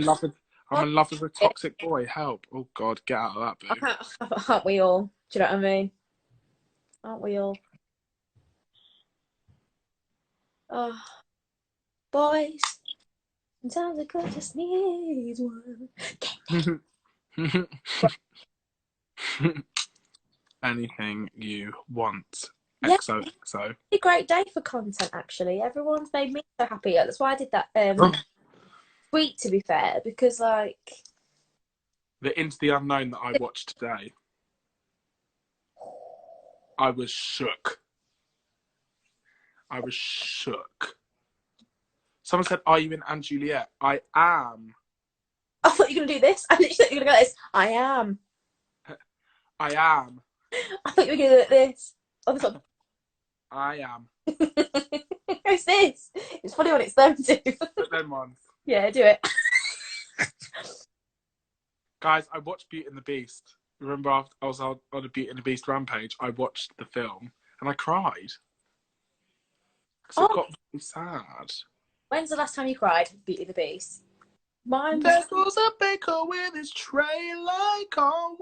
in love with, I'm in love with a toxic boy. Help. Oh, God, get out of that, boo. Aren't we all? Do you know what I mean? Aren't we all? Oh, boys. Sometimes I just need one. Anything you want. Yeah, XOXO. a great day for content, actually. Everyone's made me so happy. That's why I did that tweet, to be fair, because, like... The Into the Unknown that I watched today. I was shook. I was shook. Someone said, "Are you in Anne Juliet?" I am. I thought you were going to do this. I literally thought you were going to go like this. I am. I am. I thought you were going to do this. Oh, this one. I am. Who's this? It's funny when it's them too. But then ones. Yeah, do it. Guys, I watched Beauty and the Beast. Remember, after I was on a Beauty and the Beast rampage, I watched the film and I cried. Because it got really sad. When's the last time you cried, Beauty and the Beast? Mine. There goes a baker with his tray like always.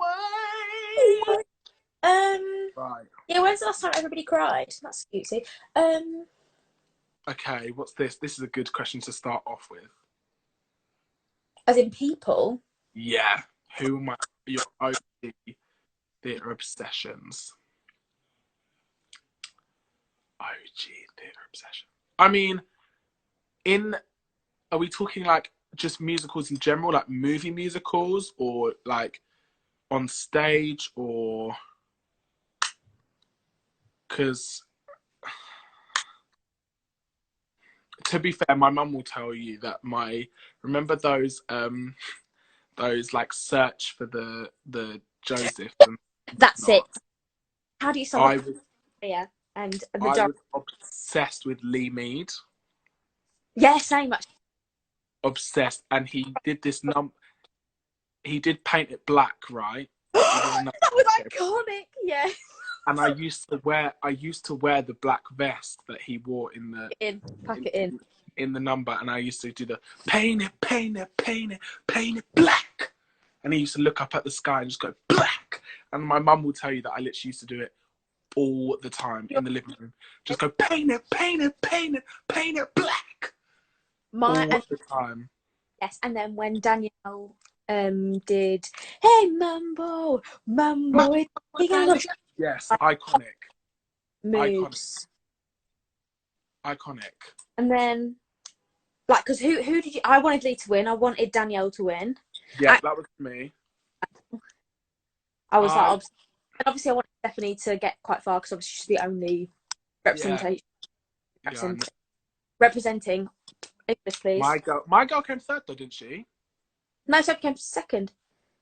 Right. Yeah, when's the last time everybody cried? That's cutesy. Okay, what's this? This is a good question to start off with. As in people? Yeah. Who are your OG theatre obsessions? OG theatre obsession. I mean, are we talking like just musicals in general, like movie musicals, or like on stage, or... Because, to be fair, my mum will tell you that remember those like search for the Joseph. That's it. How do you solve I was obsessed with Lee Mead. Yeah, same actually. Obsessed, and he did this he did Paint It Black, right? That was iconic, yeah. And I used to wear the black vest that he wore in the number, and I used to do the paint it, paint it, paint it, paint it black. And he used to look up at the sky and just go black. And my mum will tell you that I literally used to do it all the time in the living room. Just go paint it, paint it, paint it, paint it black. All the time. Yes, and then when Danielle did Hey Mambo, Mambo, yes, iconic. Moves. Iconic. And then, like, because who did you... I wanted Lee to win. I wanted Danielle to win. Yeah, that was me. I was like, and obviously I wanted Stephanie to get quite far because obviously she's the only representation. Yeah. Representing English, please. My girl came third though, didn't she? No, Stephanie came second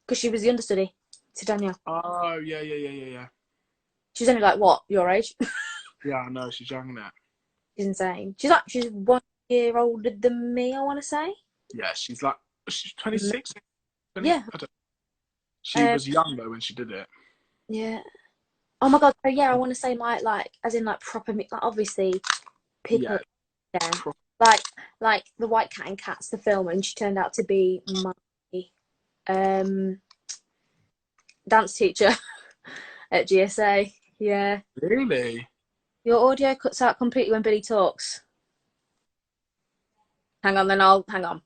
because she was the understudy to Danielle. Oh, yeah. She's only like, what, your age? Yeah, I know, she's young now. She's insane. She's 1 year older than me, I want to say. Yeah, she's 26. Yeah. She was young though when she did it. Yeah. Oh my god. So yeah, I want to say as in proper, like obviously people. Yeah. Like the White Cat and Cats, the film, and she turned out to be my dance teacher at GSA. Yeah. Really? Your audio cuts out completely when Billy talks. Hang on, hang on.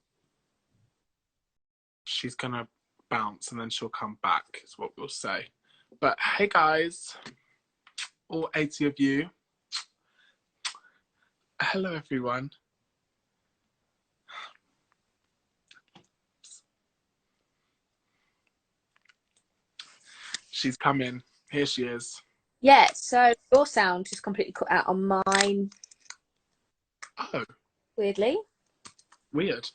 She's gonna bounce and then she'll come back, is what we'll say. But hey guys, all 80 of you. Hello everyone. She's coming. Here she is. Yeah, so your sound just completely cut out on mine. Oh. Weirdly. Weird.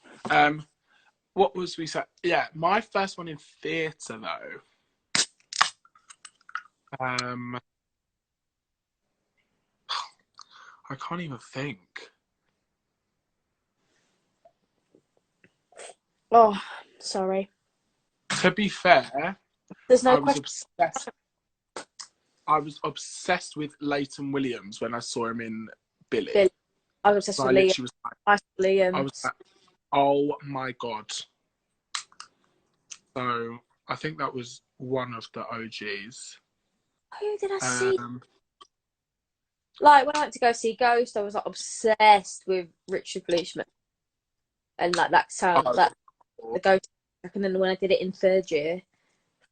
What was we saying? Yeah, my first one in theatre though. I can't even think. Oh, sorry. To be fair, there's no question. I was obsessed with Leighton Williams when I saw him in Billy. I was obsessed with Liam. I was like, oh my god. So I think that was one of the OGs. Who did I see? Like when I went to go see Ghost, I was like obsessed with Richard Fleischman and like that sound, that the Ghost. And then when I did it in third year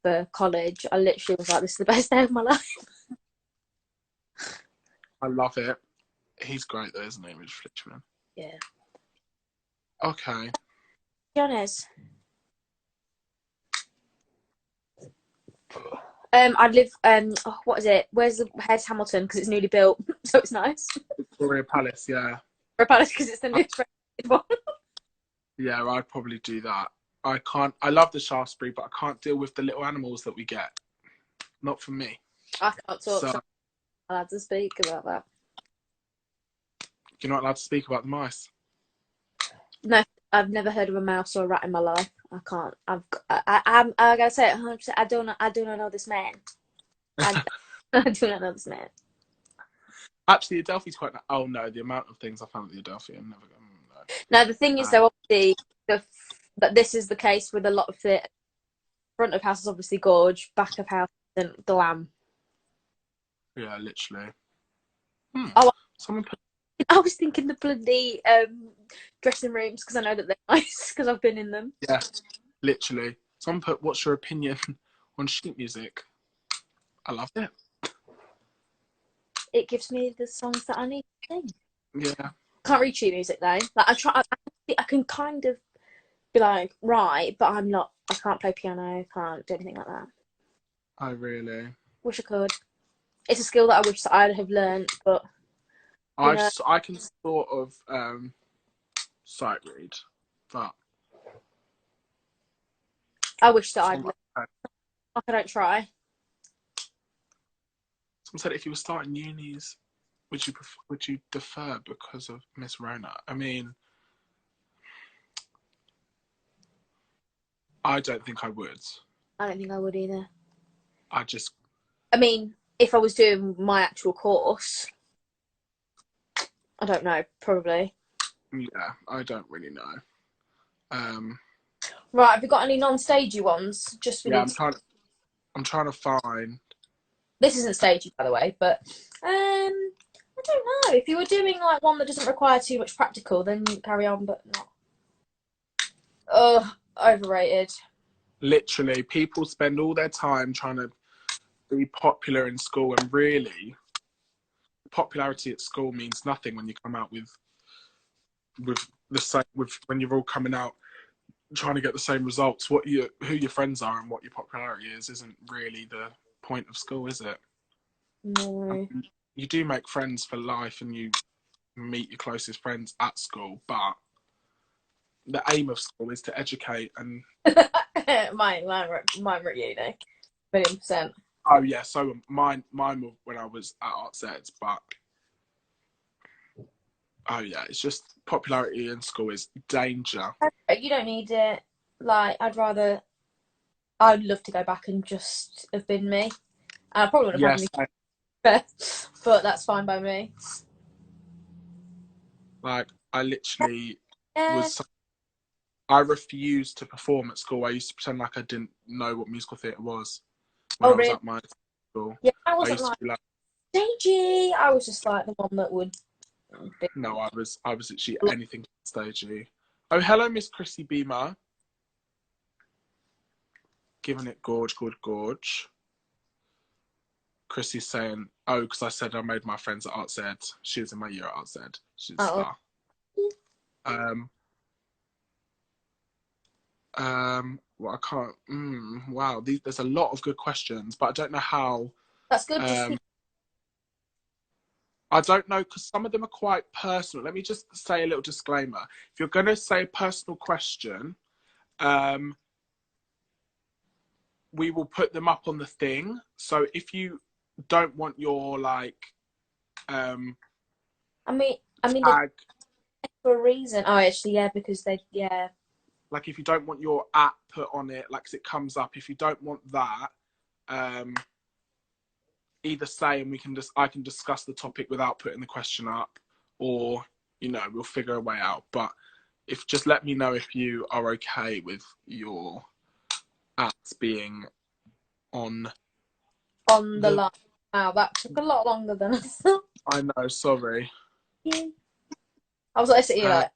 for college, I literally was like, "This is the best day of my life." I love it. He's great though, isn't he, Richard Fleischman? Yeah. Okay. Jonas. I live. What is it? Where's Here's Hamilton? Because it's newly built, so it's nice. Victoria Palace, yeah. Victoria Palace because it's the newest one. Yeah, I'd probably do that. I can't. I love the Shaftesbury, but I can't deal with the little animals that we get. Not for me. I can't talk. So I'm allowed to speak about that. You're not allowed to speak about the mice. No, I've never heard of a mouse or a rat in my life. I can't. I gotta say it 100%. I do not know this man. I do not know this man. Actually, Adelphi's quite. Oh no, the amount of things I found at the Adelphi, I'm never going. No, the thing is, though, obviously, that this is the case with a lot of the front of house is obviously gorge, back of house and glam. Yeah, literally. Oh, someone put. I was thinking the bloody dressing rooms because I know that they're nice because I've been in them. Yeah, literally. Someone put, "What's your opinion on sheet music?" I love it. It gives me the songs that I need to sing. Yeah. Can't read sheet music though. Like I can kind of be like, right, but I'm not. I can't play piano. Can't do anything like that. I really wish I could. It's a skill that I wish that I'd have learned, but I can sort of sight read, but I wish that I'd learned. Like I don't try. Someone said if you were starting unis, would you defer because of Miss Rona? I mean, I don't think I would. I don't think I would either. I mean, if I was doing my actual course, I don't know, probably. Yeah, I don't really know. Right, have you got any non-stagey ones? I'm trying to find. This isn't stagey, by the way, but I don't know. If you were doing like one that doesn't require too much practical, then carry on, but not. Oh, overrated. Literally, people spend all their time trying to be popular in school, and really, popularity at school means nothing when you come out with the same. When you're all coming out trying to get the same results. Who your friends are and what your popularity is isn't really the point of school, is it? No. I mean, you do make friends for life and you meet your closest friends at school, but the aim of school is to educate and mine were at uni, 1,000,000%. Oh yeah, so mine were when I was at Arts Ed, but oh yeah, it's just popularity in school is danger. You don't need it. Like I'd love to go back and just have been me. And I probably would have had me, but that's fine by me. Like I literally I refused to perform at school. I used to pretend like I didn't know what musical theatre was when I was at my school. Yeah, I wasn't like stagey. I was just like the one that would. No, I was actually anything stagey. Oh, hello, Miss Chrissy Beamer. Giving it gorge. Chrissy's saying, oh, because I said I made my friends at Arts Ed. She was in my year at Arts Ed. She's a star. Well, I can't. Wow, there's a lot of good questions, but I don't know how. That's good. I don't know because some of them are quite personal. Let me just say a little disclaimer. If you're going to say a personal question, we will put them up on the thing. So if you don't want your I mean, tag for a reason. Oh, actually, yeah, because like if you don't want your app put on it, like it comes up. If you don't want that, either say and I can discuss the topic without putting the question up, or we'll figure a way out. But just let me know if you are okay with your at being on the line. Wow, that took a lot longer than I thought. I know, sorry. Yeah. I was like, sitting like.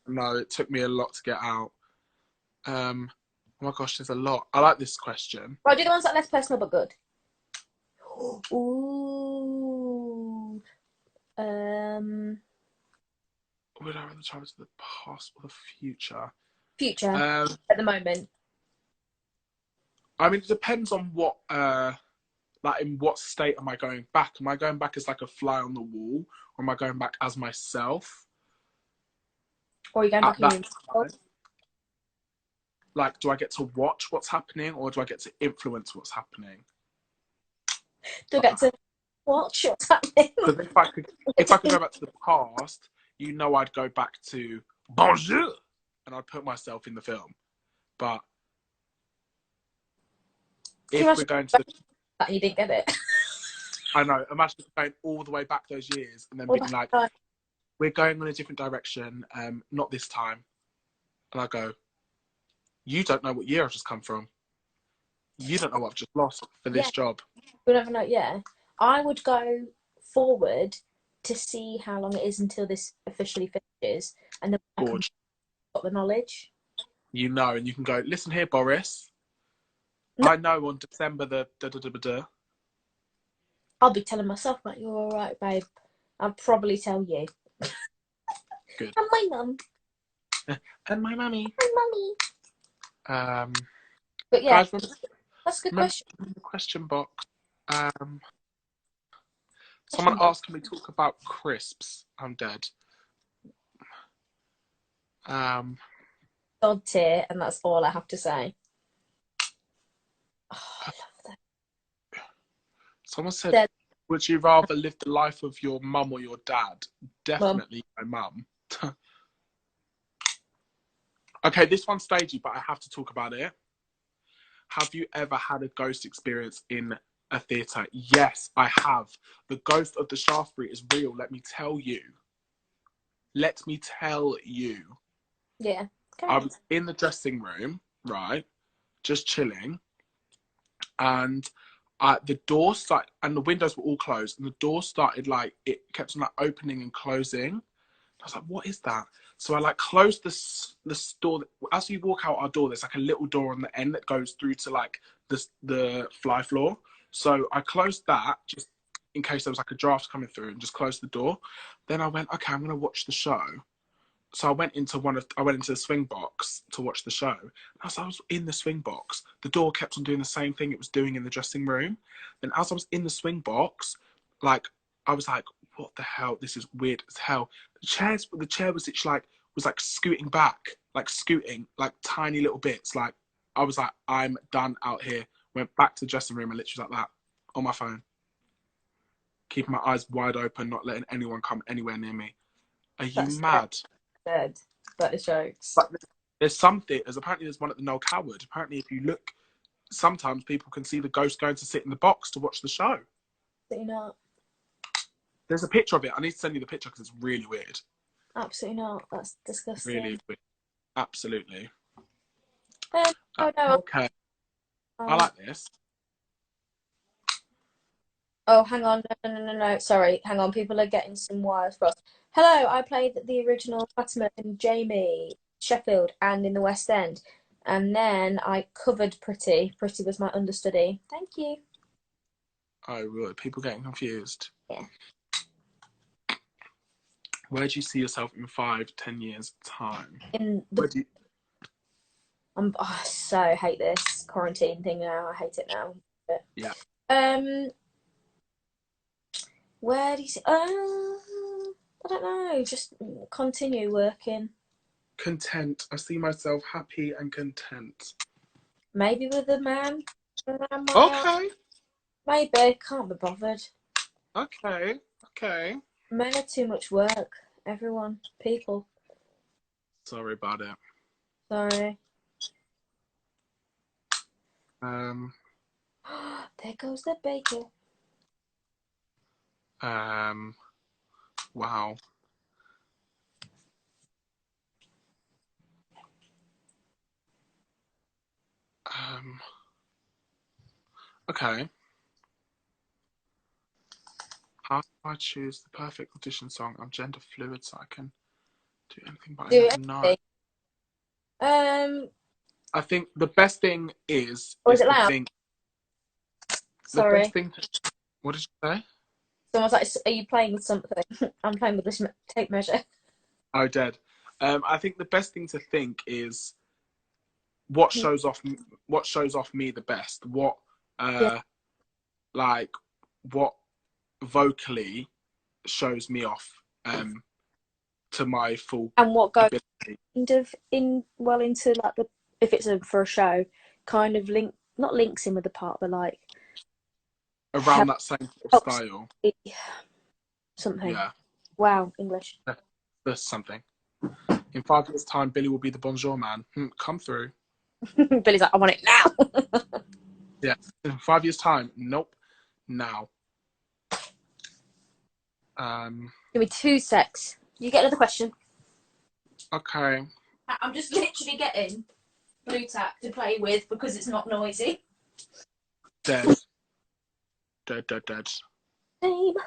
No, it took me a lot to get out. Oh my gosh, there's a lot. I like this question. Right, do the ones that are less personal but good. Ooh. Would I rather travel to the past or the future? Future. At the moment. I mean, it depends on what, like, in what state am I going back? Am I going back as like a fly on the wall, or am I going back as myself? Or are you going back in your like, do I get to watch what's happening, or do I get to influence what's happening? Do I get to watch what's happening? Because if I could go back to the past, you know, I'd go back to bonjour, and I'd put myself in the film. But if we're going to that you didn't get it. I know, imagine going all the way back those years and then being like, we're going in a different direction, not this time. And I go, you don't know what year I've just come from. You don't know what I've just lost for this job. We never know. Yeah, I would go forward to see how long it is until this officially finishes, and then I can got the knowledge. You know, and you can go, listen here, Boris. No. I know on December the da-da-da-da-da. I'll be telling myself, like, you're all right, babe. I'll probably tell you. Good. And my mum. And my mummy. My mummy. But yeah, guys, that's a good question. The question box. Someone asked, can we talk about crisps? I'm dead. God tier, and that's all I have to say. Oh, I love that. Someone said, would you rather live the life of your mum or your dad? Definitely my mum. Okay, this one's stagey, but I have to talk about it. Have you ever had a ghost experience in a theatre? Yes, I have. The ghost of the Shaftesbury is real, let me tell you. Let me tell you. Yeah. I was in the dressing room, right, just chilling, and the door started, and the windows were all closed, and the door started, like, it kept on, like, opening and closing. I was like, what is that? So I, like, closed the door. As you walk out our door, there's, like, a little door on the end that goes through to, like, the fly floor. So I closed that just in case there was, like, a draft coming through, and just closed the door. Then I went, okay, I'm going to watch the show. So I went into the swing box to watch the show. As I was in the swing box, the door kept on doing the same thing it was doing in the dressing room. Then as I was in the swing box, like, I was like, what the hell? This is weird as hell. The chair was like scooting back, like tiny little bits. Like, I was like, I'm done out here. Went back to the dressing room and literally like that on my phone, keeping my eyes wide open, not letting anyone come anywhere near me. Are you mad? Dead. That is jokes. But there's some theatres. Apparently, there's one at the Noel Coward. Apparently, if you look, sometimes people can see the ghost going to sit in the box to watch the show. Absolutely not. There's a picture of it. I need to send you the picture because it's really weird. Absolutely not. That's disgusting. Really weird. Absolutely. Oh no. Okay. I like this. Oh, hang on. No. Sorry. Hang on. People are getting some wires crossed. Hello. I played the original Fatima and Jamie, Sheffield, and in the West End. And then I covered Pretty. Pretty was my understudy. Thank you. Oh, really? People getting confused. Yeah. Where do you see yourself in 5-10 years' time? I so hate this quarantine thing now. I hate it now. But, yeah. Where do you see? I don't know. Just continue working. Content. I see myself happy and content. Maybe with a man. Okay. Maybe. Can't be bothered. Okay. Men are too much work. Everyone. People. Sorry about it. Sorry. There goes the baker. Wow. Okay. How do I choose the perfect audition song? I'm gender fluid, so I can do anything, but I Do never know. I think the best thing is Or is it to loud? think. The Sorry. best thing. What did you say? Someone's like, "Are you playing with something?" I'm playing with this tape measure. Oh, dead. I think the best thing to think is what shows off me the best. What Yeah. like what vocally shows me off to my full And what goes ability. kind of into like the, if it's for a show, kind of not links in with the part, but like Around that same sort of helps style. something. Yeah. Wow, English. There's something. In 5 years' time, Billy will be the bonjour man. Come through. Billy's like, I want it now. Yeah. In 5 years' time, nope. Now. Give me 2 secs. You get another question. Okay. I'm just literally getting blue tack to play with because it's not noisy. Dead. Dead. Babe.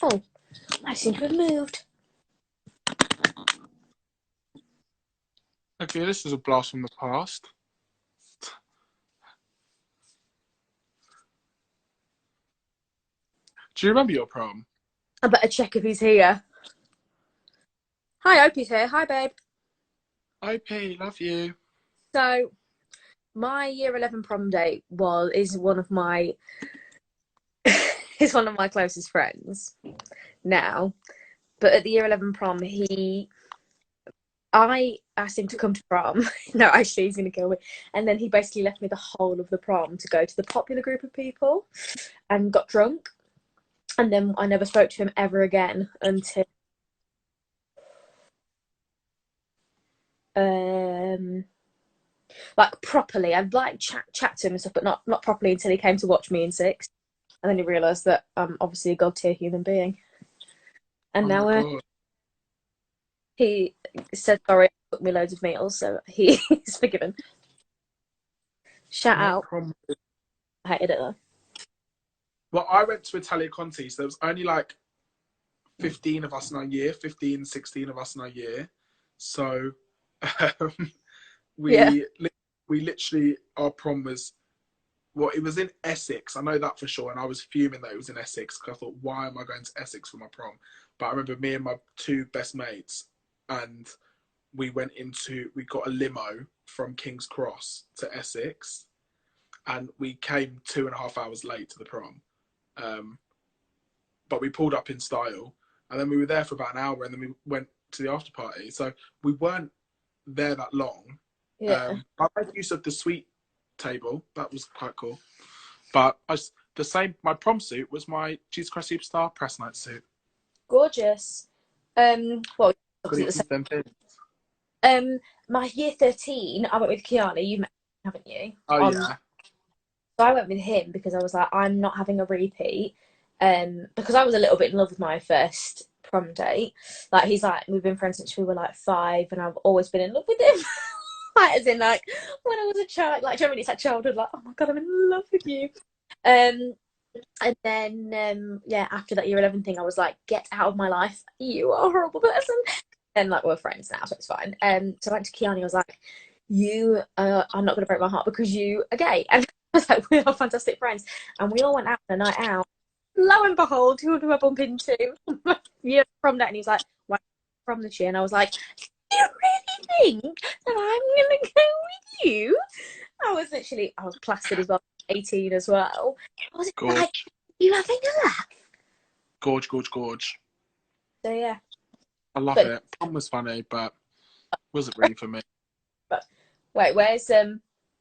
Oh, I seem to have moved. Okay, this is a blast from the past. Do you remember your prom? I better check if he's here. Hi, Opie's here. Hi, babe. OP, love you. So, my year 11 prom date is one of my closest friends now. But at the year 11 prom, I asked him to come to prom. No, actually, he's going to kill me. And then he basically left me the whole of the prom to go to the popular group of people and got drunk. And then I never spoke to him ever again until like properly. I'd like chat to him and stuff, but not properly until he came to watch me in six. And then he realised that I'm obviously a god tier human being. And now he said sorry, took me loads of meals, so he's forgiven. Shout out. I hated it though. Well, I went to Italia Conti, so there was only like 15 of us in our year, 15, 16 of us in our year. So we literally, our prom was, well, it was in Essex. I know that for sure. And I was fuming that it was in Essex because I thought, why am I going to Essex for my prom? But I remember me and my 2 best mates, and we got a limo from King's Cross to Essex, and we came 2.5 hours late to the prom. But we pulled up in style, and then we were there for about an hour, and then we went to the after party. So we weren't there that long. Yeah. I made use of the suite table. That was quite cool. But my prom suit was my Jesus Christ Superstar press night suit. Gorgeous. Well, my year 13, I went with Kiana. You met him, haven't you? Oh, yeah. So I went with him because I was like, I'm not having a repeat. Because I was a little bit in love with my first prom date. Like, he's like, we've been friends since we were like 5, and I've always been in love with him. Like, as in, like, when I was a child, like, do you know when it's like childhood, like, oh my god, I'm in love with you. And then after that year 11 thing, I was like, get out of my life, you are a horrible person. And like, we're friends now, so it's fine. So I went to Kiani, I was like, you are not gonna break my heart because you are gay. And I was like, we are fantastic friends. And we all went out on a night out. Lo and behold, who do I bump into? Yeah, from that, and he's like, why from the year? And I was like, do you really think that I'm gonna go with you? I was plastered as well, 18 as well. I was like, you having a laugh? Gorge. So yeah. I love it. Prom was funny, but wasn't really for me. But wait, where's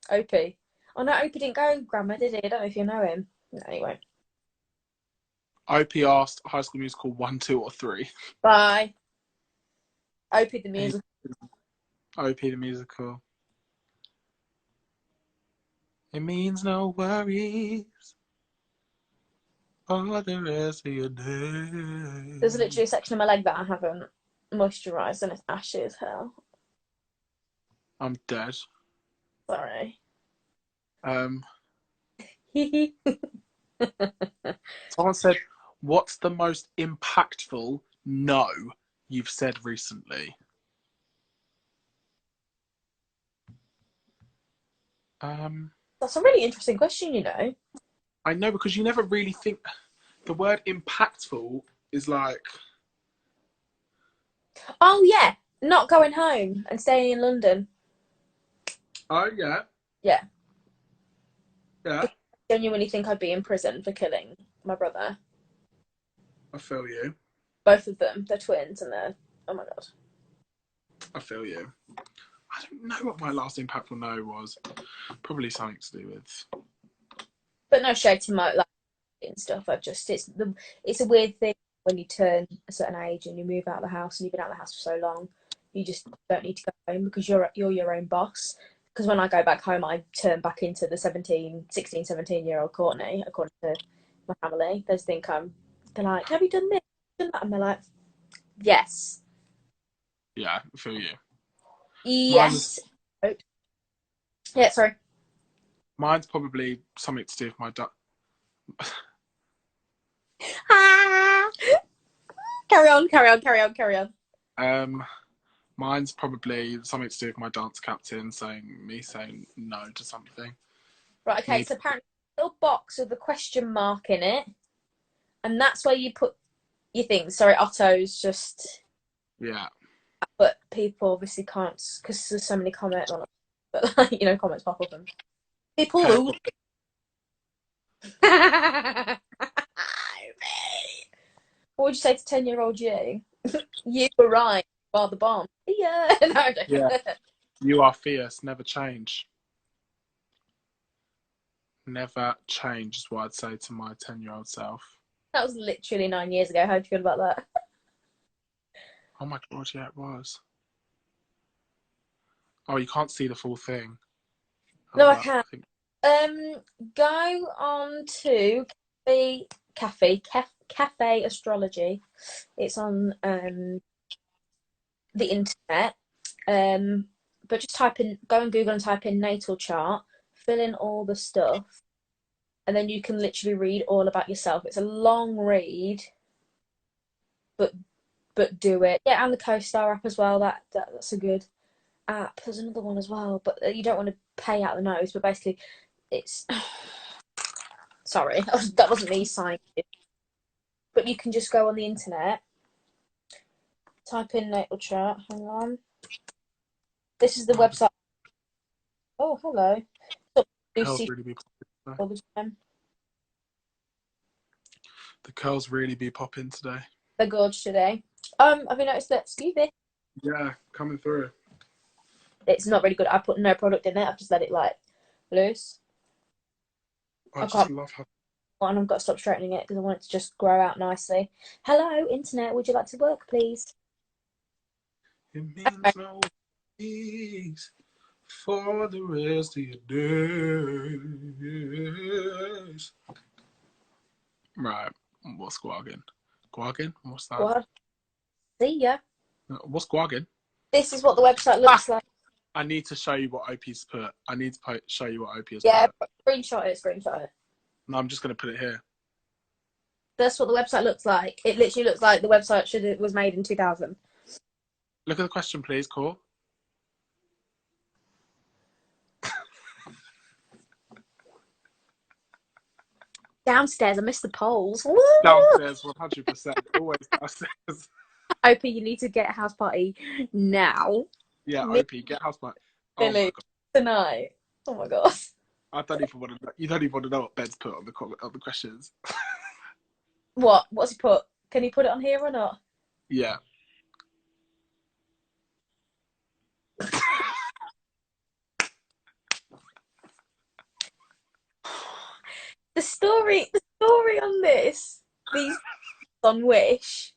Opie? Oh no, Opie didn't go Grandma, did he? I don't know if you know him. No, anyway. Opie asked High School Musical 1, 2, or 3. Bye. Opie the musical. Opie the musical. It means no worries for the rest of your day. There's literally a section of my leg that I haven't moisturised and it's ashy as hell. I'm dead. Sorry. Um, Someone said, "What's the most impactful no you've said recently?" That's a really interesting question, you know. I know, because you never really think the word impactful is like. Oh yeah, not going home and staying in London. Oh yeah, Yeah. yeah. I genuinely think I'd be in prison for killing my brother. I feel you. Both of them. They're twins and they're, oh my God. I feel you. I don't know what my last impactful no was. Probably something to do with. But no shade to my like and stuff. It's a weird thing when you turn a certain age and you move out of the house and you've been out of the house for so long. You just don't need to go home because you're your own boss. Because when I go back home, I turn back into the 17-year-old Courtney, according to my family. They think they're like, have you done this? Done that? And they're like, yes. Yeah, I feel you. Yes. Yeah, sorry. Mine's probably something to do with my dad. Carry on. Mine's probably something to do with my dance captain saying no to something. Right, okay, so apparently a little box with a question mark in it, and that's where you put your things. Sorry, Otto's just... Yeah. But people obviously can't, because there's so many comments on it. But, like, you know, comments pop up and... People lose. What would you say to 10-year-old you? You were right, bar the bomb. Yeah. No, yeah. You are fierce, never change. Never change is what I'd say to my 10-year-old self. That was literally 9 years ago. How do you feel about that? Oh my God, yeah, it was. Oh, you can't see the full thing. No, I can't. Go on to Cafe Astrology. It's on the internet. But just go on Google and type in natal chart, fill in all the stuff, and then you can literally read all about yourself. It's a long read, but do it. Yeah, and the CoStar app as well. That's a good app. There's another one as well, but you don't want to pay out the nose. But basically, it's sorry, that wasn't me signing it. But you can just go on the internet, type in natal chart. Hang on. This is the website. Oh, hello. Curls really be all the time. The curls really be popping today. They're gorgeous today. Have you noticed that? Excuse me. Yeah, coming through. It's not really good. I put no product in it. I've just let it like loose. I just love how. And I've got to stop straightening it because I want it to just grow out nicely. Hello, internet. Would you like to work, please? It means no peace for the rest of your days. Right. What's guagging? Guagging? What's that? What? See ya. What's guagging? This is what the website looks like. I need to show you what OP's put. I need to show you what OP has put. Yeah, screenshot it. No, I'm just going to put it here. That's what the website looks like. It literally looks like the website was made in 2000. Look at the question, please, Cor. Downstairs, I missed the polls. Woo! Downstairs, 100%. Always downstairs. OP, you need to get a house party now. Yeah, OP, get house party. Oh my God. Tonight. Oh my God. I don't even want to know. You don't even want to know what Ben's put on the questions. What? What's he put? Can he put it on here or not? Yeah. The story on these on Wish.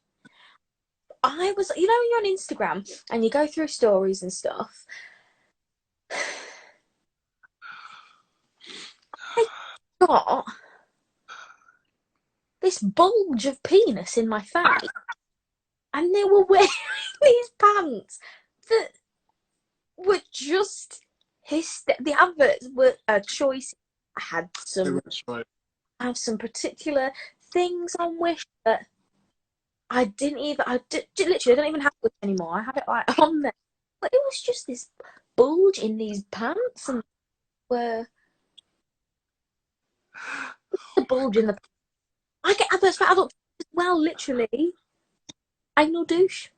I was, you know, you're on Instagram and you go through stories and stuff. I got this bulge of penis in my face, and they were wearing these pants that were just The adverts were a choice. I had some particular things on Wish that I didn't even. Literally, I don't even have Wish anymore. I have it like on there, but it was just this bulge in these pants, and were the bulge in the. I get adverts for adult as well. Literally, anal douche.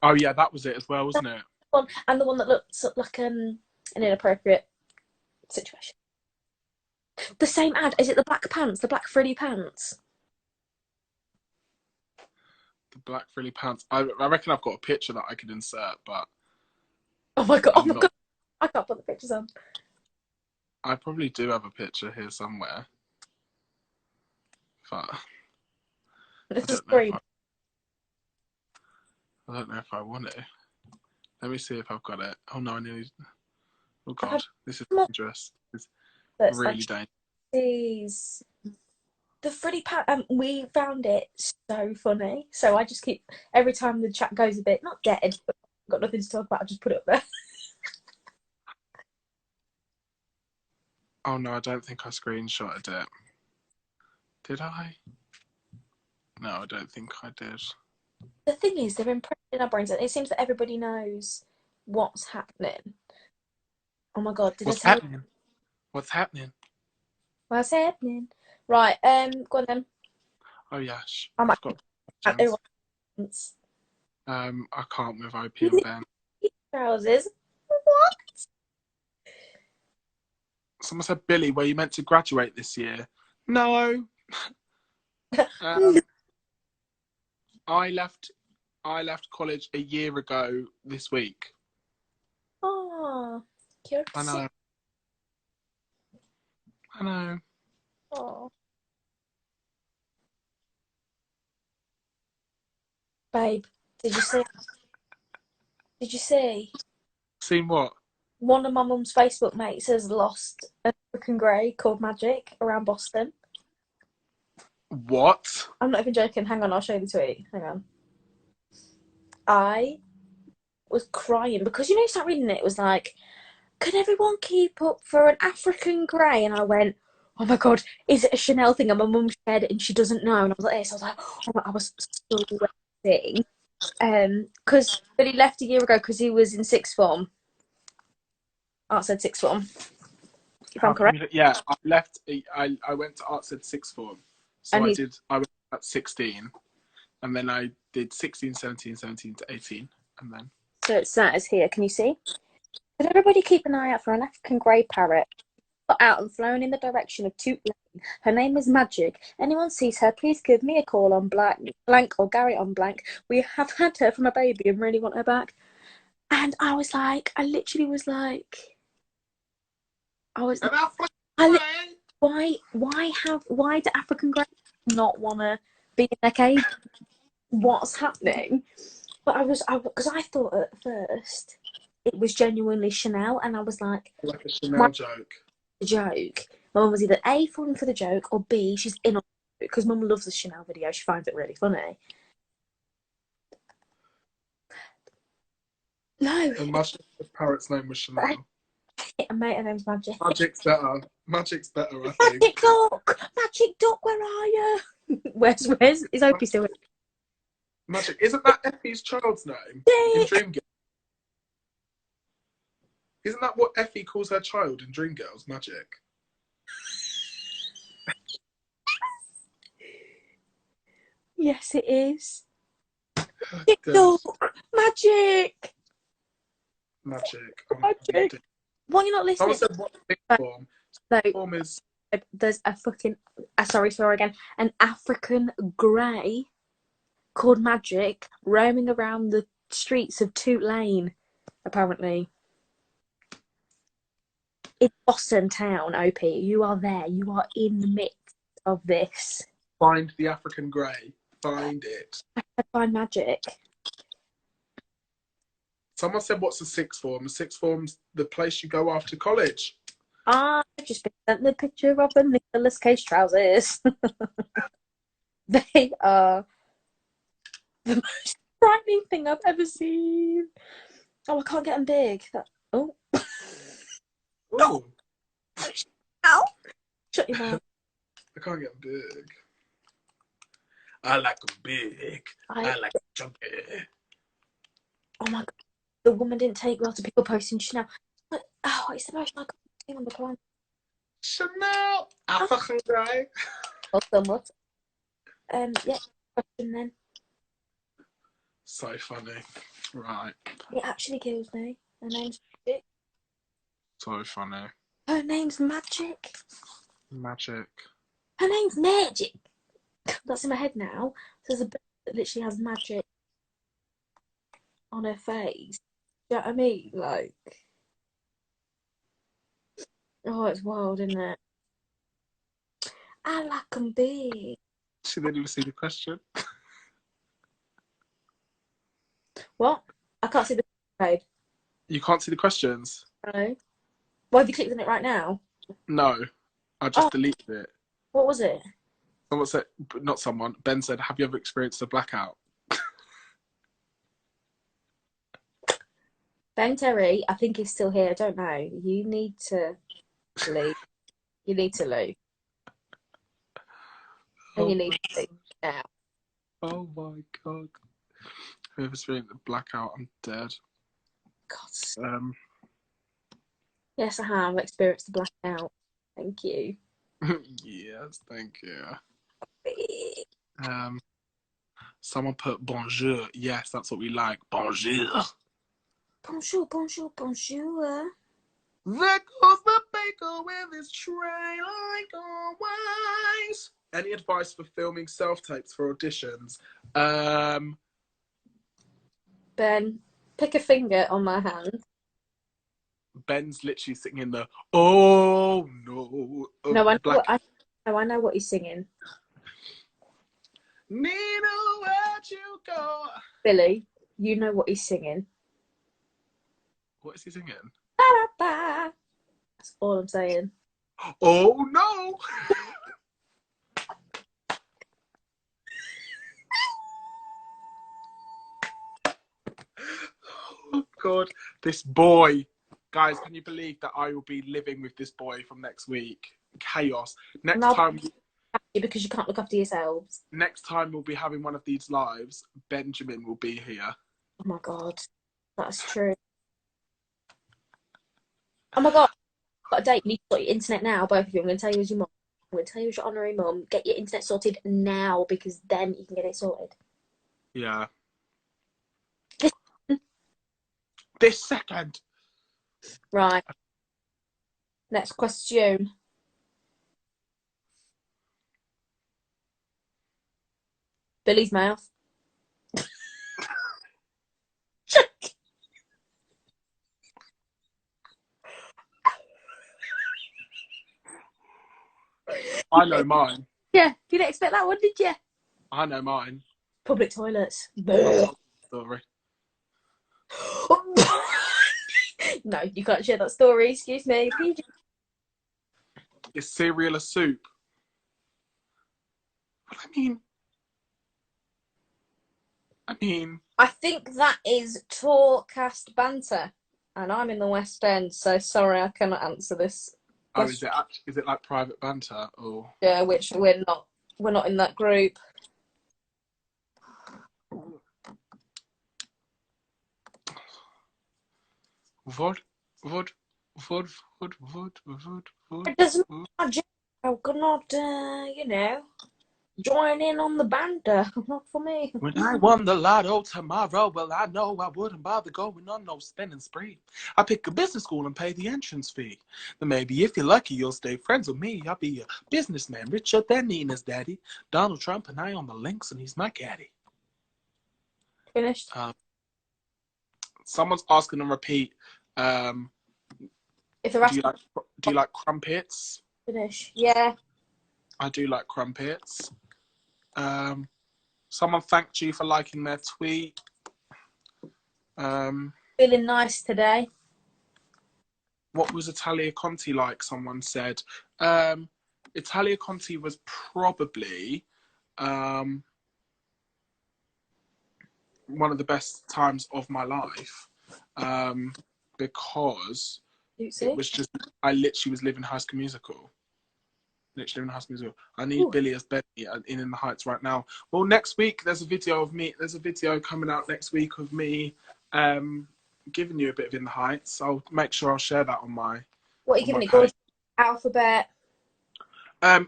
Oh yeah, that was it as well, wasn't it? And the one that looks like an inappropriate situation. The same ad. Is it the black pants? The black frilly pants? The black frilly pants. I reckon I've got a picture that I could insert, but... Oh my god, God. I can't put the pictures on. I probably do have a picture here somewhere. But... I don't know if I want it. Let me see if I've got it. Oh no, I nearly... Oh god, this is dangerous. It's really dangerous. The frilly pants, we found it so funny. So I just keep, every time the chat goes a bit, not dead, but got nothing to talk about, I just put it up there. Oh no, I don't think I screenshotted it. Did I? No, I don't think I did. The thing is, they're imprinted in our brains. It seems that everybody knows what's happening. Oh my god, What's happening? What's happening? What's happening? Right, go on then. Oh yes. I can't with OP and Ben. Trousers. What? Someone said, Billy, were you meant to graduate this year? No. I left college a year ago this week. Oh, cute. I know. Oh. Babe, did you see? Did you see? Seen what? One of my mum's Facebook mates has lost an African grey called Magic around Boston. What? I'm not even joking. Hang on, I'll show you the tweet. Hang on. I was crying because you start reading it. It was like, can everyone keep up for an African grey? And I went, oh my god, is it a Chanel thing? And my mum said, and she doesn't know. And I was like this. I was like, oh, I was so sweating. Because he left a year ago because he was in sixth form. Arts Ed sixth form. If I'm correct. Yeah, I left. I went to Arts Ed sixth form. So I went at 16. And then I did 16, 17, 17 to 18. And then. So it says here, can you see? Could everybody keep an eye out for an African grey parrot? Got out and flown in the direction of Toot Lane. Her name is Magic. Anyone sees her, please give me a call on blank or Gary on blank. We have had her from a baby and really want her back. And I was like, I literally was like, why do African greys not want to be in their cave? What's happening? But because I thought at first it was genuinely Chanel, and I was like a Chanel joke. Joke. My mum was either A, falling for the joke, or B, she's in on it, because mum loves the Chanel video. She finds it really funny. No. And the parrot's name was Chanel. And mate, her name's Magic. Magic's better, I think. Magic Duck, where are you? Where's is Opie still? Magic, isn't that Effie's child's name in Dreamgirls? Isn't that what Effie calls her child in Dreamgirls? Magic. Yes, it is. Duck, Magic. Magic. Magic. Why are you not listening? Someone said what sixth form? Sixth form is. There's a fucking sorry again. An African grey called Magic roaming around the streets of Toot Lane, apparently. It's Boston town, OP. You are there. You are in the midst of this. Find the African grey. Find it. I find Magic. Someone said, what's a sixth form? A sixth form's the place you go after college. I've just been sent the picture of the Nicolas Cage trousers. They are the most frightening thing I've ever seen. Oh, I can't get them big. Oh. No. Ow. Shut your mouth. I can't get big. I like them big. I like them chunky. Oh my God. The woman didn't take well to people posting Chanel. Oh, it's the most iconic thing on the planet. Chanel. I fucking die. What? Yeah, question then. So funny. Right. It actually kills me. Her name's Magic. So funny. Her name's Magic. Magic. Her name's Magic. That's in my head now. There's a bird that literally has magic on her face. Do you know what I mean? Like, oh, it's wild, isn't it? I like 'em big. She didn't even see the question. What? I can't see the code. You can't see the questions? No. Why have you clicked on it right now? No. I just deleted it. What was it? Someone said, not someone, Ben said, have you ever experienced a blackout? Ben Terry, I think he's still here. I don't know. You need to leave. You need to leave. And you need to leave now. Oh my God. Have you ever experienced a blackout? I'm dead. God. Yes, I have experienced the blackout. Thank you. Yes, thank you. Someone put bonjour. Yes, that's what we like. Bonjour. Bonjour, bonjour, bonjour. There goes the baker with his tray like always. Any advice for filming self-tapes for auditions? Ben, pick a finger on my hand. Ben's literally singing the "Oh no." No, I know what he's singing. Nina, where'd you go? Billy, you know what he's singing. What is he singing? Ba-da-ba. That's all I'm saying. Oh no! Oh God, this boy. Guys, can you believe that I will be living with this boy from next week? Chaos. Next time, because you can't look after yourselves. Next time we'll be having one of these lives. Benjamin will be here. Oh my God, that's true. Oh my God, got a date. You need to sort your internet now, both of you. I'm going to tell you as your mum. I'm going to tell you as your honorary mum. Get your internet sorted now because then you can get it sorted. Yeah. This second. Right. Next question. Billy's mouth. I know mine. Yeah, you didn't expect that one, did you? I know mine. Public toilets. Story. No, you can't share that story. Excuse me. Is cereal a soup? Well, I mean. I think that is Tourcast banter, and I'm in the West End, so sorry I cannot answer this question. Oh, is it like private banter? Oh. Yeah, which we're not. We're not in that group. What? It doesn't matter. I could not, join in on the banter. Not for me. When I won the lotto tomorrow, well, I know I wouldn't bother going on no spending spree. I pick a business school and pay the entrance fee. Then maybe if you're lucky, you'll stay friends with me. I'll be a businessman, richer than Nina's daddy. Donald Trump and I on the links, and he's my caddy. Finished. Someone's asking to repeat. If they're asking, do you like crumpets? Finish. Yeah. I do like crumpets. Someone thanked you for liking their tweet. Feeling nice today. What was Italia Conti like? Someone said. Italia Conti was probably one of the best times of my life because It was just, I literally was living High School Musical. Literally living High School Musical. I need Billy as Benny in the Heights right now. Well, next week there's a video of me. There's a video coming out next week of me giving you a bit of In the Heights. I'll make sure I'll share that on my. What are you giving it? Alphabet.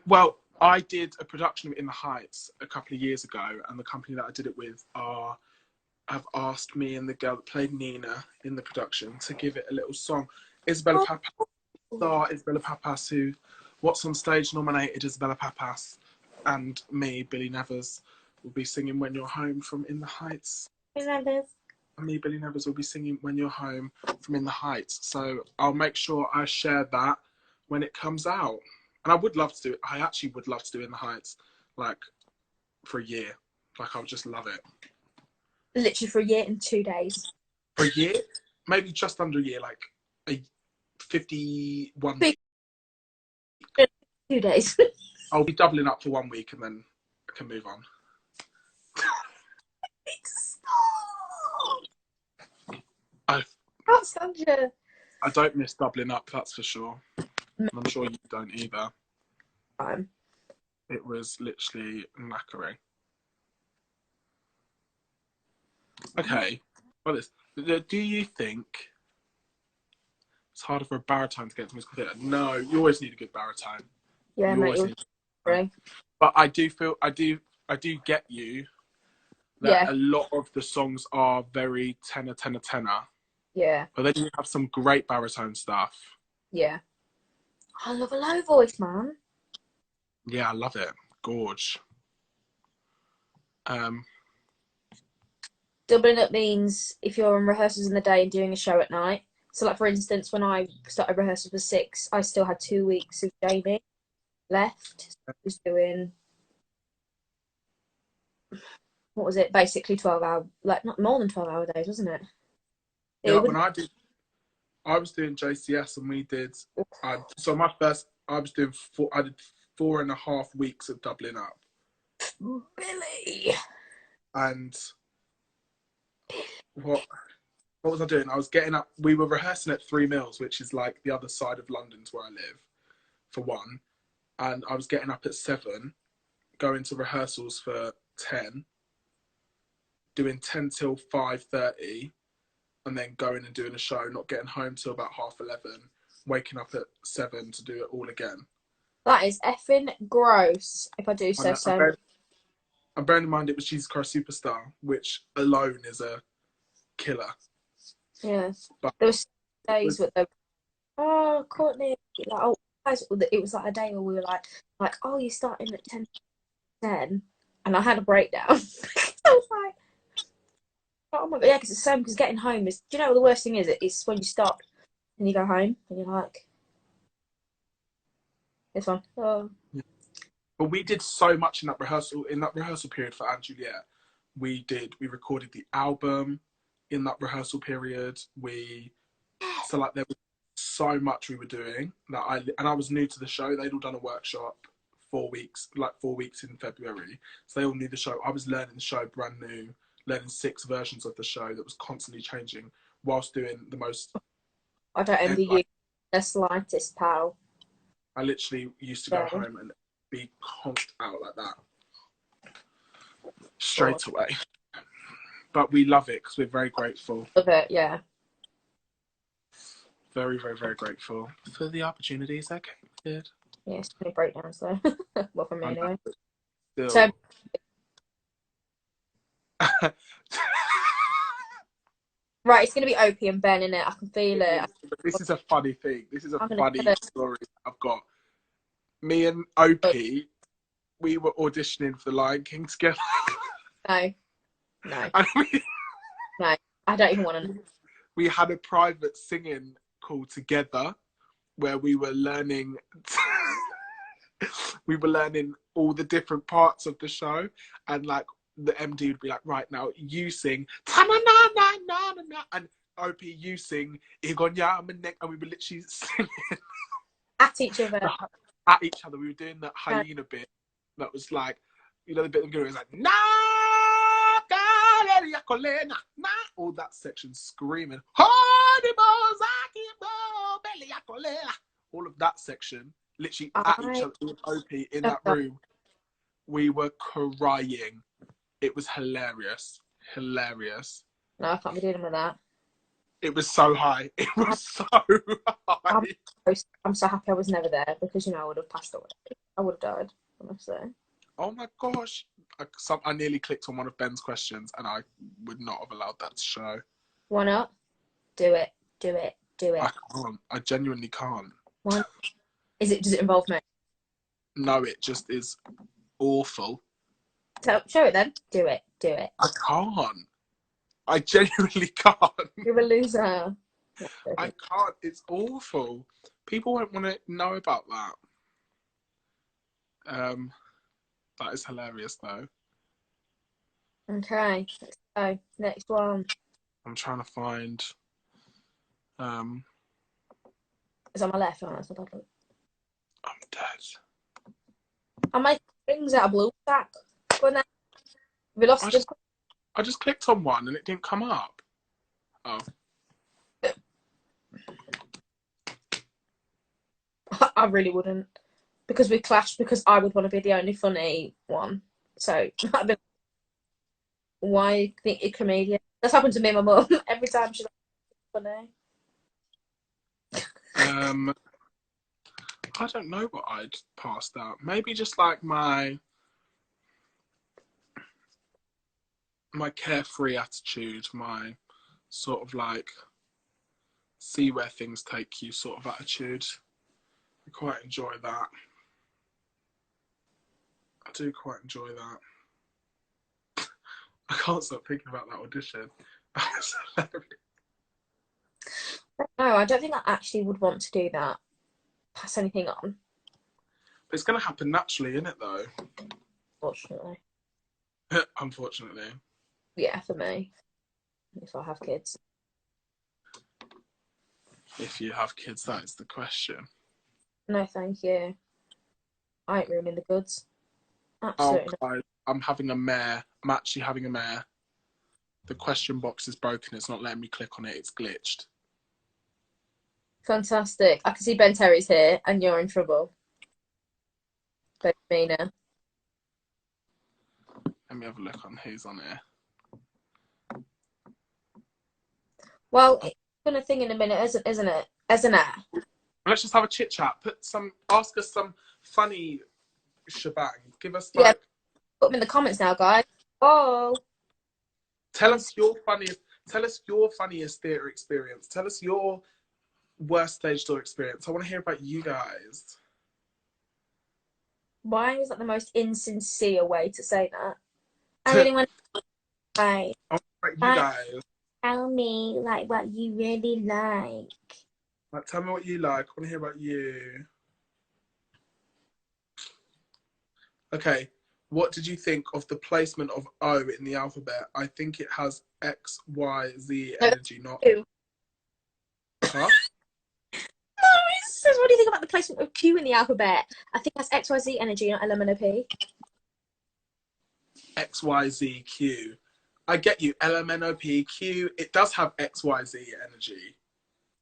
Well, I did a production of In the Heights a couple of years ago, and the company that I did it with have asked me and the girl that played Nina in the production to give it a little song. Isabella Papas, who What's on Stage nominated Isabella Papas, and me, Billy Nevers, will be singing When You're Home from In the Heights. And me, Billy Nevers, will be singing When You're Home from In the Heights. So I'll make sure I share that when it comes out. And I would love to do it. I actually would love to do In the Heights, like, for a year. Like, I would just love it. Literally for a year and 2 days. For a year? Maybe just under a year, like a 51 2 days. I'll be doubling up for 1 week and then I can move on. I don't miss doubling up, that's for sure. And I'm sure you don't either. It was literally knackering. Okay, well, do you think it's harder for a baritone to get into musical theatre? No, you always need a good baritone. Yeah, mate, but I do get you that a lot of the songs are very tenor. Yeah. But then you have some great baritone stuff. Yeah. I love a low voice, man. Yeah, I love it. Gorge. Doubling up means if you're on rehearsals in the day and doing a show at night. So, like, for instance, when I started rehearsals for 6, I still had 2 weeks of Jamie left. So I was doing, what was it? Basically 12-hour, like, not more than 12-hour days, wasn't it? Yeah, when I was doing JCS and we did, so my first, I did 4.5 weeks of doubling up. Billy! And what was I doing? I was getting up, we were rehearsing at 3 Mills, which is like the other side of London to where I live, for one. And I was getting up at 7, going to rehearsals for 10, doing 10 till 5:30, and then going and doing a show, not getting home till about 11:30, waking up at 7 to do it all again. That is effing gross, if I do say so. And bearing in mind it was Jesus Christ Superstar, which alone is a killer. Yeah. But there was days with them. Oh, Courtney, like, oh, guys, it was like a day where we were like, oh, you're starting at 10, and I had a breakdown. I was like, oh my god, yeah, because it's the same. Because getting home is, do you know what the worst thing is? It's when you stop and you go home and you're like, this one. Oh. Yeah. But we did so much in that rehearsal period for Anne Juliet. We recorded the album in that rehearsal period. So like there was so much we were doing that I was new to the show. They'd all done a workshop 4 weeks, like 4 weeks in February. So they all knew the show. I was learning the show brand new, learning 6 versions of the show that was constantly changing whilst doing the most. I don't envy you the slightest, pal. I literally used to go home and be conked out like that straight away. But we love it because we're very grateful. Love it, yeah. Very, very, very grateful for the opportunities that came with it. Yeah, it's pretty breakdowns though. Well, for me anyway. So, right, it's going to be Opium Ben, innit? I can feel it. This is a funny thing. This is a funny story I've got. Me and Opie, we were auditioning for The Lion King together. No. No, I don't even want to know. We had a private singing call together where we were learning all the different parts of the show, and like the MD would be like, right, now you sing and OP you sing and we were literally singing at each other. We were doing that hyena bit that was like, you know, the bit of the was like all that section screaming all of that section, literally at each other, all OP in that room. We were crying. It was hilarious. Hilarious. No, I can't be dealing with that. It was so high. It was so high. I'm so happy I was never there because, you know, I would have passed away. I would have died, honestly. Oh my gosh. I nearly clicked on one of Ben's questions and I would not have allowed that to show. Why not? Do it. Do it. Do it. I can't. I genuinely can't. Why? Does it involve me? No, it just is awful. So, show it then. Do it. Do it. I can't. I genuinely can't. You're a loser. I can't. It's awful. People won't want to know about that. That is hilarious, though. Okay. Let's go. Next one. I'm trying to find. It's on my left. Oh, that's not bad. I'm dead. I'm making things out of blue stack. Go on then. We lost this. I just clicked on one and it didn't come up. Oh. I really wouldn't. Because we clashed, because I would want to be the only funny one. So, why think you're a comedian? That's happened to me and my mum. Every time she's like, funny. I don't know what I'd passed out. Maybe just like my carefree attitude, my sort of like see where things take you sort of attitude. I quite enjoy that. I do quite enjoy that. I can't stop thinking about that audition. No, I don't think I actually would want to do that. Pass anything on. But it's going to happen naturally, isn't it, though? Unfortunately. Unfortunately. Yeah, for me. If I have kids. If you have kids, that is the question. No, thank you. I ain't ruining the goods. Absolutely. Oh, God. I'm having a mare. I'm actually having a mare. The question box is broken. It's not letting me click on it. It's glitched. Fantastic. I can see Ben Terry's here and you're in trouble. Ben Mina. Let me have a look on who's on here. Well, it's gonna thing in a minute, isn't it? Isn't it? Let's just have a chit chat. Ask us some funny shebang. Give us like. Yeah. Put them in the comments now, guys. Oh. Tell us your funniest theatre experience. Tell us your worst stage door experience. I want to hear about you guys. Why is that the most insincere way to say that? I really want to like, you guys. Tell me like what you really like. Like, tell me what you like. I want to hear about you. Okay. What did you think of the placement of O in the alphabet? I think it has X, Y, Z energy, not. Huh? It says, what do you think about the placement of Q in the alphabet? I think that's X, Y, Z energy, not LMNOP. X, Y, Z, Q. I get you. LMNOP, Q. It does have X, Y, Z energy.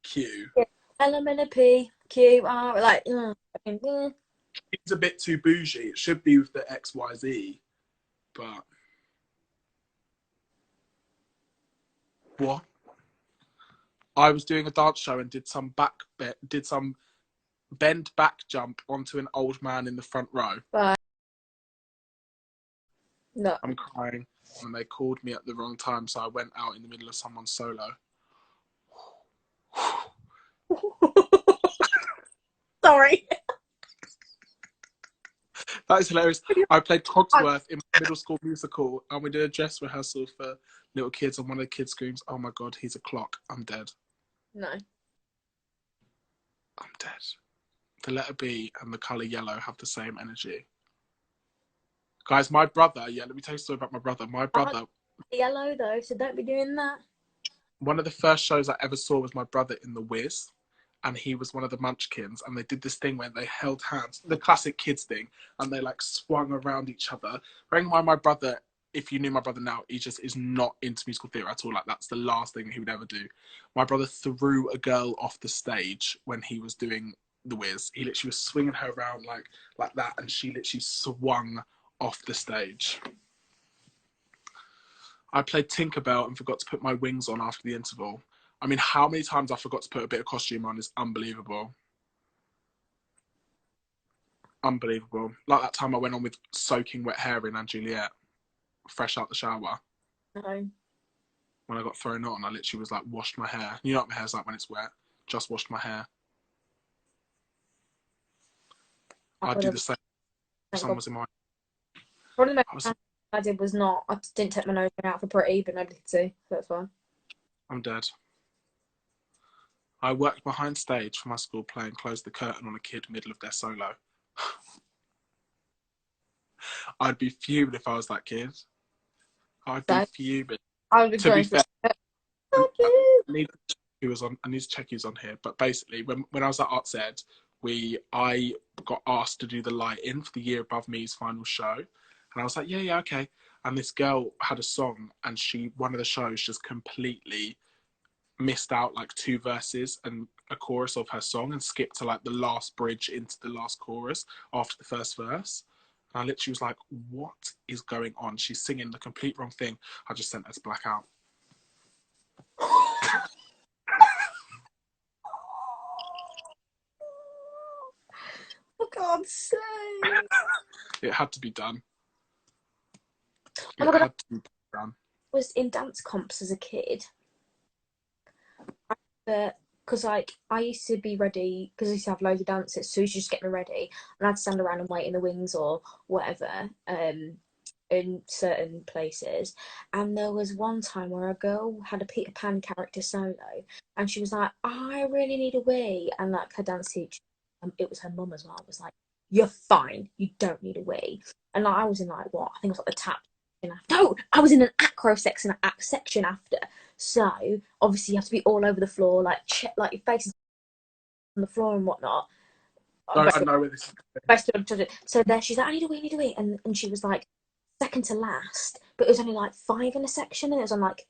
Q. Yeah. LMNOP, Q, R. Like, It's a bit too bougie. It should be with the X, Y, Z. But. What? I was doing a dance show and did some bend back jump onto an old man in the front row. Bye. No. I'm crying. And they called me at the wrong time, so I went out in the middle of someone's solo. Sorry. That is hilarious. I played Cogsworth in my middle school musical, and we did a dress rehearsal for little kids, and one of the kids screams, "Oh my God, he's a clock. I'm dead." No. I'm dead. The letter B and the colour yellow have the same energy. Guys, my brother, let me tell you a story about my brother. My brother... Yellow, though, so don't be doing that. One of the first shows I ever saw was my brother in The Wiz, and he was one of the Munchkins, and they did this thing where they held hands, the classic kids thing, and they, like, swung around each other. Bearing in mind my brother if you knew my brother now, he just is not into musical theatre at all. Like, that's the last thing he would ever do. My brother threw a girl off the stage when he was doing The Wiz. He literally was swinging her around like that, and she literally swung off the stage. I played Tinkerbell and forgot to put my wings on after the interval. I mean, how many times I forgot to put a bit of costume on is unbelievable. Unbelievable. Like that time I went on with soaking wet hair in and Juliet, fresh out the shower. No. When I got thrown on, I literally was like, washed my hair. You know what my hair's like when it's wet? Just washed my hair. I'd do the same if someone was in my... Probably the most I did was not, I didn't take my nose out for pretty, but nobody could see, so that's fine. I'm dead. I worked behind stage for my school play and closed the curtain on a kid middle of their solo. I'd be fuming if I was that kid. I'd be fuming. I would be to be fair, I need to check who's on here. But basically, when I was at Arts Ed, I got asked to do the light-in for the Year Above Me's final show. And I was like, yeah, okay. And this girl had a song, and one of the shows just completely missed out like 2 verses and a chorus of her song and skipped to like the last bridge into the last chorus after the first verse. And I literally was like, what is going on? She's singing the complete wrong thing. I just sent her to black out. For God's sake. It had to be done. Oh my God, I was in dance comps as a kid. Because like I used to be ready, because I used to have loads of dances, so you just get me ready, and I'd stand around and wait in the wings or whatever, in certain places. And there was one time where a girl had a Peter Pan character solo, and she was like, I really need a wee, and like her dance teacher, it was her mum as well, was like, you're fine, you don't need a wee. And like I was in like what I think it was like the tap. No, I was in an acro section after. So obviously you have to be all over the floor, like your face is on the floor and whatnot. I know where this is. So there she's like, I need a wee, and she was like second to last, but it was only like 5 in a section, and it was on like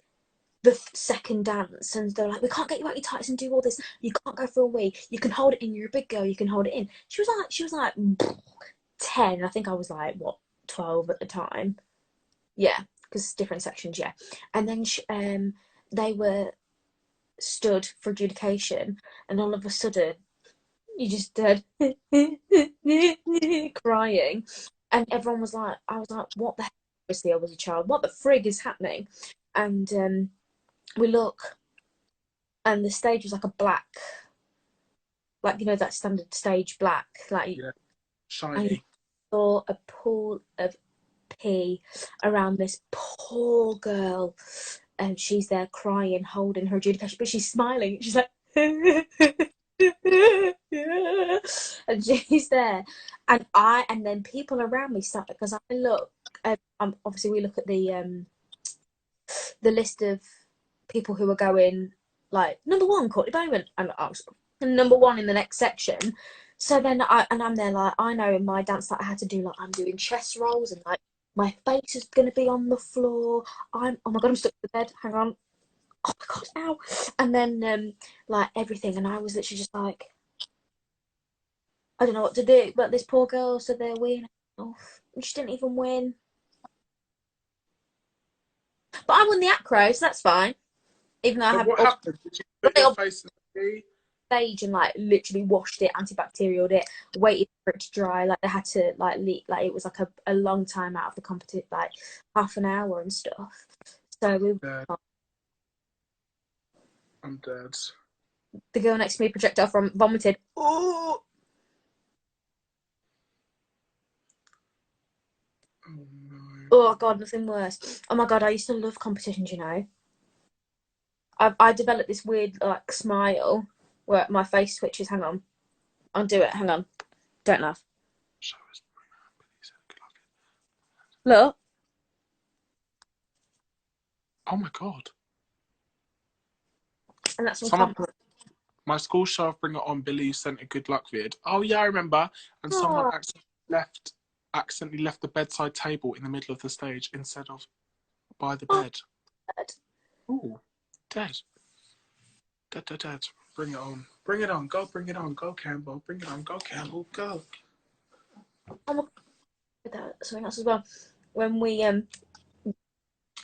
the second dance, and they're like, we can't get you out your tights and do all this. You can't go for a wee. You can hold it in. You're a big girl. You can hold it in. She was like 10. I think I was like 12 at the time. Yeah, because different sections, yeah. And then they were stood for adjudication, and all of a sudden, you just heard crying, and everyone was like, I was like, what the hell? Obviously, I was a child. What the frig is happening? And we look, and the stage was like a black, like that standard stage black, like shiny. And saw a pool of pee around this poor girl, and she's there crying, holding her adjudication, but she's smiling. She's like, and she's there, and then people around me start, because I look, obviously we look at the list of people who are going, like number 1, Courtney Bowman, and I was number 1 in the next section. So then I'm there like, I know in my dance that I had to do, like I'm doing chest rolls, and like my face is going to be on the floor. Oh my God, I'm stuck to the bed. Hang on. Oh my God, ow. And then, like, everything. And I was literally just like, I don't know what to do. But this poor girl stood there weeing off. And she didn't even win. But I won the acro, so that's fine. Even though I haven't. What happened? Did you put your face in the tea? Stage and like literally washed it, antibacterialed it, waited for it to dry. Like they had to like leak, like it was like a long time out of the competition, like half an hour and stuff. So we I'm dead. The girl next to me, projectile vomited. Oh no. Oh God, nothing worse. Oh my God, I used to love competitions, you know. I developed this weird like smile where my face twitches. Hang on. I'll do it. Hang on. Don't laugh. Look. Oh my God. And that's someone put my school show of Bring It On, Billy sent a good luck vid. Oh yeah, I remember. And someone actually left accidentally left the bedside table in the middle of the stage instead of by the bed. Ooh, dead. Dead. Bring it on. Bring it on. Go, bring it on. Go, Campbell. Bring it on. Go, Campbell. Go. Something else as well. When we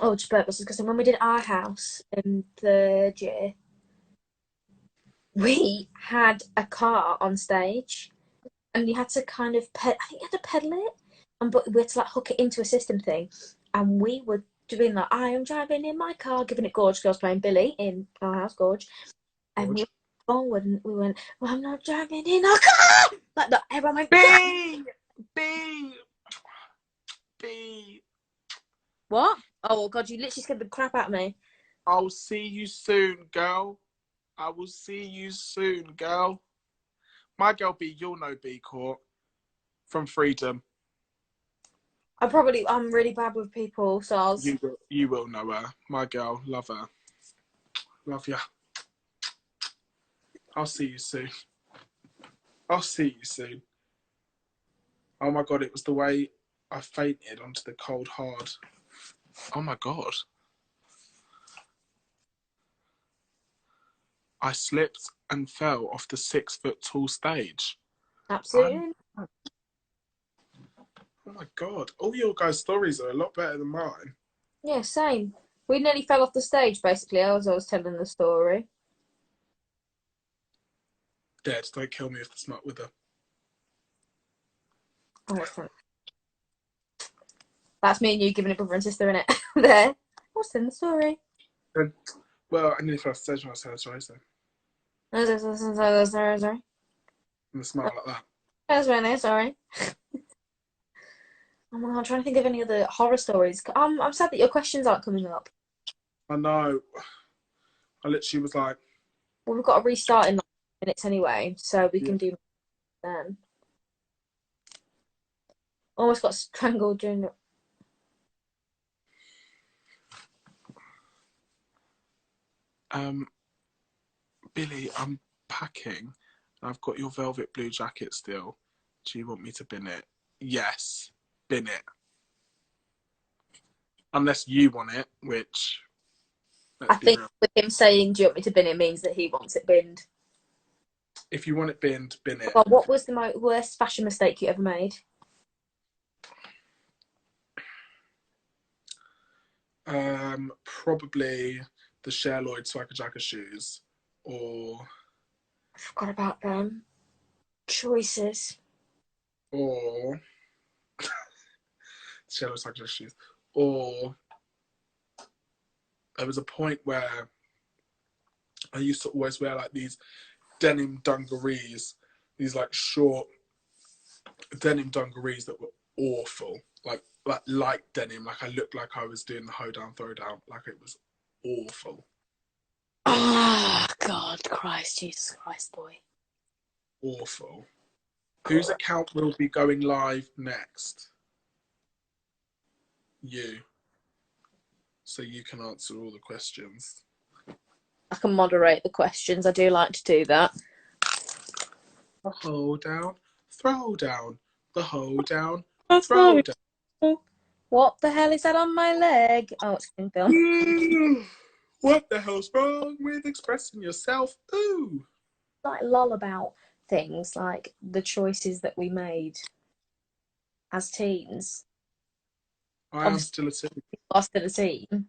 just purposes, because when we did our house in third year, we had a car on stage, and you had to kind of I think you had to pedal it, but we had to like hook it into a system thing, and we were doing like, I am driving in my car, giving it Gorge, girls playing Billy in our house, Gorge, and we went forward and we went, well, I'm not driving in a car, like that. Everyone went, B. What? Oh God, you literally scared the crap out of me. I'll see you soon, girl. I will see you soon, girl. My girl B, you'll know B Court from Freedom. I'm really bad with people, so you will know her. My girl, love her. Love ya. I'll see you soon. I'll see you soon. Oh my God, it was the way I fainted onto the cold hard. Oh my God. I slipped and fell off the 6-foot tall stage. Absolutely. Oh my God. All your guys' stories are a lot better than mine. Yeah, same. We nearly fell off the stage, basically, as I was telling the story. Dead. Don't kill me if it's not with her. Oh, that's me and you giving it brother and sister, innit? There. What's in the story? Well, I nearly fell off the stage when I said sorry, so. Sorry. And a smile like that. That's really sorry. Oh my God, I'm trying to think of any other horror stories. I'm sad that your questions aren't coming up. I know. I literally was like... Well, we've got to restart in 9 minutes anyway, so we can do then. Almost got strangled during the... Billy, I'm packing. I've got your velvet blue jacket still. Do you want me to bin it? Yes, bin it. Unless you want it, which... I think with him saying, do you want me to bin it, means that he wants it binned. If you want it binned, bin it. Well, what was the worst fashion mistake you ever made? Probably the Cher Lloyd Swagger Jagger shoes. Or... I forgot about them. Choices. Or... Cher Lloyd Swagger Jagger shoes. Or... There was a point where I used to always wear like these denim dungarees, these like short denim dungarees that were awful, like light denim, like I looked like I was doing the hoedown throwdown, like it was awful. Oh God, Jesus Christ, boy. Awful. Whose account will be going live next? You. So you can answer all the questions. I can moderate the questions. I do like to do that. The hoedown, throwdown. The hoedown, throwdown. What the hell is that on my leg? Oh, it's King Phil. What the hell's wrong with expressing yourself? Ooh. Like lol about things like the choices that we made as teens. I am still a teen. You are still a teen,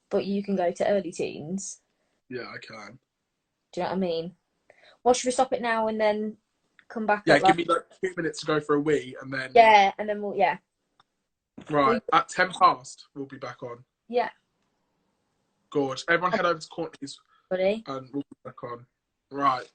but you can go to early teens. Yeah, I can. Do you know what I mean? Well, should we stop it now and then come back? Yeah, give me like 2 minutes to go for a wee and then... Yeah, and then Right, at 10 past, we'll be back on. Yeah. Gorge. Everyone head over to Courtney's Buddy. and we'll be back on. Right.